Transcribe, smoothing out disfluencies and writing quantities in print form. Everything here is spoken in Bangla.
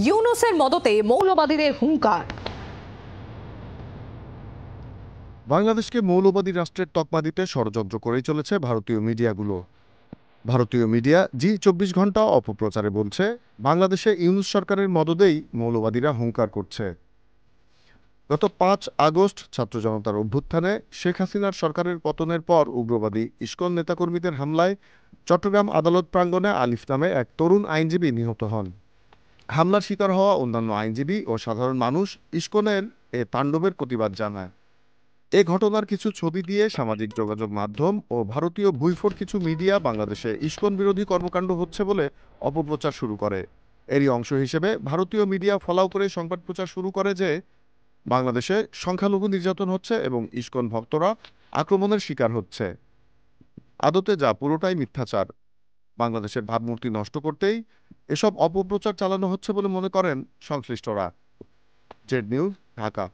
ইউনূসের মদতে মৌলবাদীদের হুঙ্কার। বাংলাদেশকে মৌলবাদী রাষ্ট্রের তকমা দিতে ষড়যন্ত্র করেই চলেছে ভারতীয় মিডিয়াগুলো। ভারতীয় মিডিয়া জি 24 ঘণ্টা অপপ্রচারে বলছে বাংলাদেশে ইউনূস সরকারের মদদেই মৌলবাদীরা হুঙ্কার করছে। গত 5 আগস্ট ছাত্র জনতার অভ্যুত্থানে শেখ হাসিনার সরকারের পতনের পর উগ্রবাদী ইসকন নেতাকর্মীদের হামলায় চট্টগ্রাম আদালত প্রাঙ্গণে আলিফ নামে এক তরুণ আইনজীবী নিহত হন। হামলার শিকার হওয়া অন্যান্য আইনজীবী ও সাধারণ মানুষ ইসকনের এ তাণ্ডবের প্রতিবাদ জানায়। এ ঘটনার কিছু ছবি দিয়ে সামাজিক যোগাযোগ মাধ্যম ও ভারতীয় ভুইফোর কিছু মিডিয়া বাংলাদেশে ইসকন বিরোধী কর্মকাণ্ড হচ্ছে বলে অপপ্রচার শুরু করে। এরই অংশ হিসেবে ভারতীয় মিডিয়া ফলাও করে সংবাদ প্রচার শুরু করে যে বাংলাদেশে সংখ্যালঘু নির্যাতন হচ্ছে এবং ইসকন ভক্তরা আক্রমণের শিকার হচ্ছে। আদতে যা পুরোটাই মিথ্যাচার। বাংলাদেশের ভাবমূর্তি নষ্ট করতেই এসব অপপ্রচার চালানো হচ্ছে বলে মনে করেন সংশ্লিষ্টরা। Z news, Dhaka.